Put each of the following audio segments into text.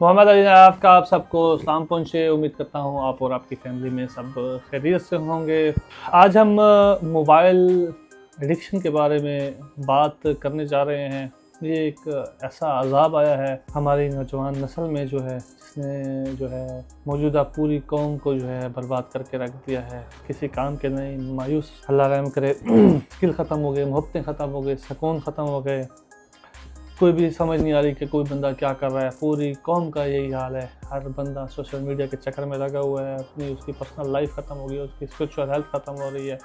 मोहम्मद अली नवाब का आप सबको सलाम पहुँचे। उम्मीद करता हूँ आप और आपकी फैमिली में सब खैरियत से होंगे। आज हम मोबाइल एडिक्शन के बारे में बात करने जा रहे हैं। ये एक ऐसा अज़ाब आया है हमारी नौजवान नस्ल में जो है, जिसने जो है मौजूदा पूरी कौम को जो है बर्बाद करके रख दिया है। किसी काम के नहीं, मायूस, अल्लाह रहम करे। स्किल ख़त्म हो गए, मोहब्बतें ख़त्म हो गए, सुकून ख़त्म हो गए। कोई भी समझ नहीं आ रही कि कोई बंदा क्या कर रहा है। पूरी कौम का यही हाल है। हर बंदा सोशल मीडिया के चक्कर में लगा हुआ है। अपनी उसकी पर्सनल लाइफ ख़त्म हो गई है, उसकी स्पिरिचुअल हेल्थ ख़त्म हो रही है,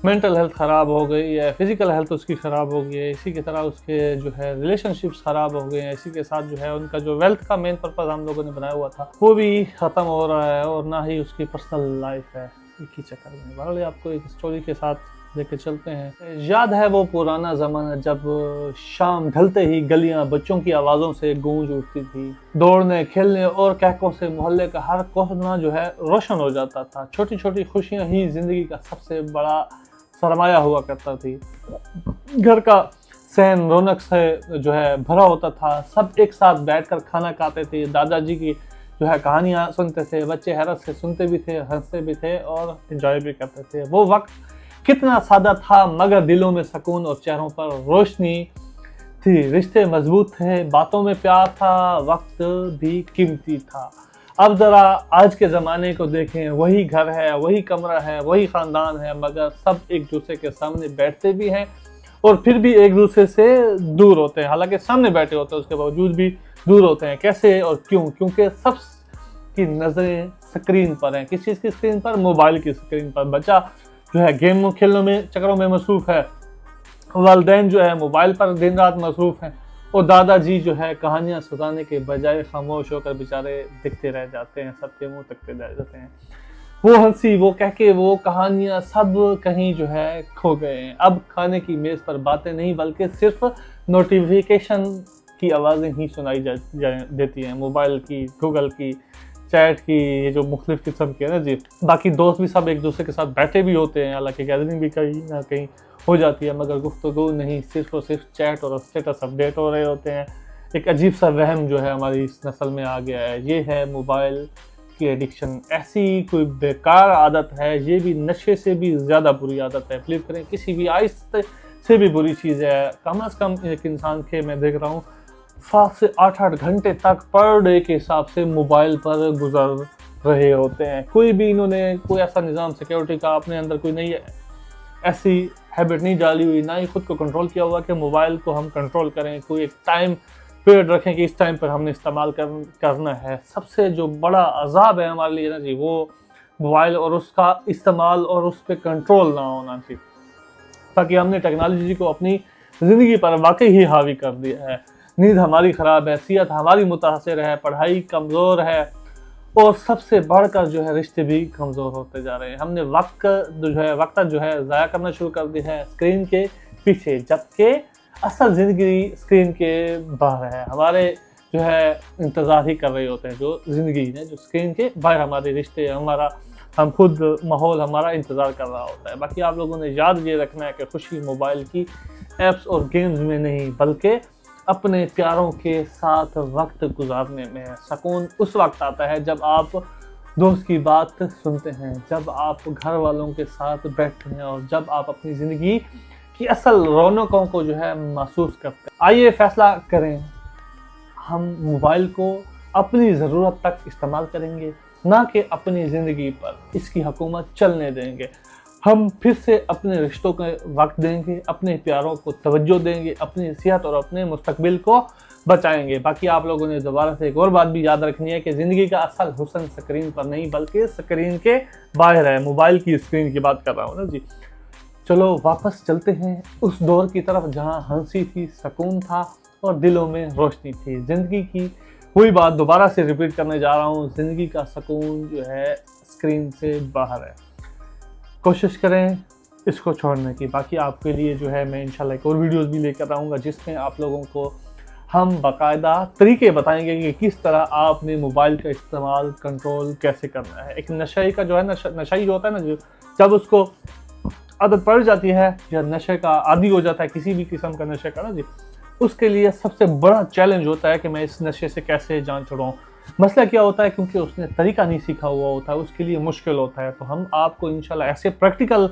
मेंटल हेल्थ ख़राब हो गई है, फिज़िकल हेल्थ उसकी ख़राब हो गई है। इसी की तरह उसके जो है रिलेशनशिप्स ख़राब हो गए हैं। इसी के साथ जो है उनका जो वेल्थ का मेन पर्पज़ हम लोगों ने बनाया हुआ था वो भी ख़त्म हो रहा है, और ना ही उसकी पर्सनल लाइफ है। एक ही चक्कर में बहरहाल आपको एक स्टोरी के साथ लेके चलते हैं। याद है वो पुराना ज़माना जब शाम ढलते ही गलियां बच्चों की आवाज़ों से गूंज उठती थी। दौड़ने, खेलने और कहकों से मोहल्ले का हर कोना जो है रोशन हो जाता था। छोटी छोटी खुशियां ही ज़िंदगी का सबसे बड़ा सरमाया हुआ करता थी। घर का सहन रौनक से जो है भरा होता था। सब एक साथ बैठकर खाना खाते थे। दादाजी की जो है कहानियाँ सुनते थे। बच्चे हैरत से सुनते भी थे, हंसते भी थे और एंजॉय भी करते थे। वो वक्त कितना सादा था, मगर दिलों में सुकून और चेहरों पर रोशनी थी। रिश्ते मजबूत थे, बातों में प्यार था, वक्त भी कीमती था। अब जरा आज के ज़माने को देखें। वही घर है, वही कमरा है, वही ख़ानदान है, मगर सब एक दूसरे के सामने बैठते भी हैं और फिर भी एक दूसरे से दूर होते हैं। हालांकि सामने बैठे होते हैं, उसके बावजूद भी दूर होते हैं। कैसे और क्यों? क्योंकि सब की नज़रें स्क्रीन पर हैं। किस चीज़ की स्क्रीन पर? मोबाइल की स्क्रीन पर। बच्चा जो है गेम खेलने में चक्करों में मसरूफ़ है। वालिदैन जो है मोबाइल पर दिन रात मसरूफ़ हैं, और दादाजी जो है कहानियाँ सुनाने के बजाय खामोश होकर बेचारे दिखते रह जाते हैं, सबके मुंह तकते रह जाते हैं। वो हंसी, वो कहके, वो कहानियाँ सब कहीं जो है खो गए हैं। अब खाने की मेज़ पर बातें नहीं, बल्कि सिर्फ नोटिफिकेशन की आवाज़ें ही सुनाई देती हैं। मोबाइल की, गूगल की, चैट की, ये जो मुख्तलिफ किस्म के है ना जी। बाकी दोस्त भी सब एक दूसरे के साथ बैठे भी होते हैं, हालांकि गैदरिंग भी कहीं ना कहीं हो जाती है, मगर गुफ्तगू नहीं, सिर्फ और सिर्फ चैट और स्टेटस अपडेट हो रहे होते हैं। एक अजीब सा वहम जो है हमारी इस नस्ल में आ गया है। ये है मोबाइल की एडिक्शन। ऐसी कोई बेकार आदत है, ये भी नशे से भी ज़्यादा बुरी आदत है। बिलीव करें, किसी भी आइस से भी बुरी चीज़ है। कम अज़ कम एक इंसान के, मैं देख रहा हूँ, 7 से 8 घंटे तक पर डे के हिसाब से मोबाइल पर गुजर रहे होते हैं। कोई भी इन्होंने कोई ऐसा निज़ाम सिक्योरिटी का अपने अंदर कोई नई ऐसी हैबिट नहीं डाली हुई, ना ही खुद को कंट्रोल किया हुआ कि मोबाइल को हम कंट्रोल करें। कोई एक टाइम पीरियड रखें कि इस टाइम पर हमने इस्तेमाल करना है। सबसे जो बड़ा अजाब है हमारे लिए ना जी, वो मोबाइल और उसका इस्तेमाल और उस पर कंट्रोल ना होना चाहिए। ताकि हमने टेक्नोलॉजी को अपनी ज़िंदगी पर वाकई ही हावी कर दिया है। नींद हमारी ख़राब है, सेहत हमारी मुतासर है, पढ़ाई कमज़ोर है, और सबसे बढ़कर जो है रिश्ते भी कमज़ोर होते जा रहे हैं। हमने वक्त जो है ज़ाया करना शुरू कर दिया है स्क्रीन के पीछे, जबकि असल ज़िंदगी स्क्रीन के बाहर है। हमारे जो है इंतज़ार ही कर रहे होते हैं जो ज़िंदगी है, जो स्क्रीन के बाहर हमारे रिश्ते, हमारा हम खुद, माहौल हमारा इंतज़ार कर रहा होता है। बाकी आप लोगों ने याद ये रखना है कि खुशी मोबाइल की ऐप्स और गेम्स में नहीं, बल्कि अपने प्यारों के साथ वक्त गुजारने में है। सुकून उस वक्त आता है जब आप दोस्त की बात सुनते हैं, जब आप घर वालों के साथ बैठते हैं, और जब आप अपनी ज़िंदगी की असल रौनकों को जो है महसूस करते हैं। आइए फैसला करें, हम मोबाइल को अपनी ज़रूरत तक इस्तेमाल करेंगे, ना कि अपनी ज़िंदगी पर इसकी हुकूमत चलने देंगे। हम फिर से अपने रिश्तों को वक्त देंगे, अपने प्यारों को तवज्जो देंगे, अपनी सेहत और अपने मुस्तकबिल को बचाएंगे। बाकी आप लोगों ने दोबारा से एक और बात भी याद रखनी है कि ज़िंदगी का असल हुस्न स्क्रीन पर नहीं, बल्कि स्क्रीन के बाहर है। मोबाइल की स्क्रीन की बात कर रहा हूँ ना जी। चलो वापस चलते हैं उस दौर की तरफ जहाँ हंसी थी, सुकून था और दिलों में रोशनी थी। ज़िंदगी की वही बात दोबारा से रिपीट करने जा रहा हूँ, ज़िंदगी का सुकून जो है स्क्रीन से बाहर है। कोशिश करें इसको छोड़ने की। बाकी आपके लिए जो है मैं इंशाल्लाह एक और वीडियोस भी लेकर आऊँगा, जिसमें आप लोगों को हम बाकायदा तरीके बताएंगे कि किस तरह आपने मोबाइल का इस्तेमाल कंट्रोल कैसे करना है। एक नशे का जो है नशाई जो होता है ना, जो जब उसको आदत पड़ जाती है या नशे का आदी हो जाता है, किसी भी किस्म का नशे का ना जी, उसके लिए सबसे बड़ा चैलेंज होता है कि मैं इस नशे से कैसे जान छुड़ाऊँ। मसला क्या होता है, क्योंकि उसने तरीका नहीं सीखा हुआ होता है, उसके लिए मुश्किल होता है। तो हम आपको इंशाल्लाह ऐसे प्रैक्टिकल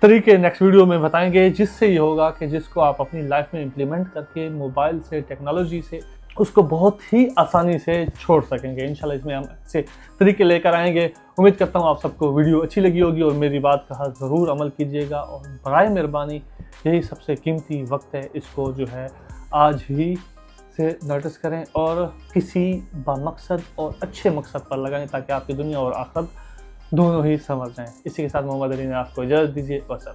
तरीके नेक्स्ट वीडियो में बताएंगे, जिससे ये होगा कि जिसको आप अपनी लाइफ में इम्प्लीमेंट करके मोबाइल से, टेक्नोलॉजी से उसको बहुत ही आसानी से छोड़ सकेंगे। इंशाल्लाह इसमें हम ऐसे तरीके लेकर आएंगे। उम्मीद करता हूँ आप सबको वीडियो अच्छी लगी होगी और मेरी बात का ज़रूर अमल कीजिएगा। और बराए मेहरबानी यही सबसे कीमती वक्त है, इसको जो है आज ही से नोटिस करें और किसी बामकसद और अच्छे मकसद पर लगाएं, ताकि आपकी दुनिया और आखिरत दोनों ही समझ जाएं। इसी के साथ मोहम्मद अली ने आपको इजाज़त दीजिए। वस्सलाम।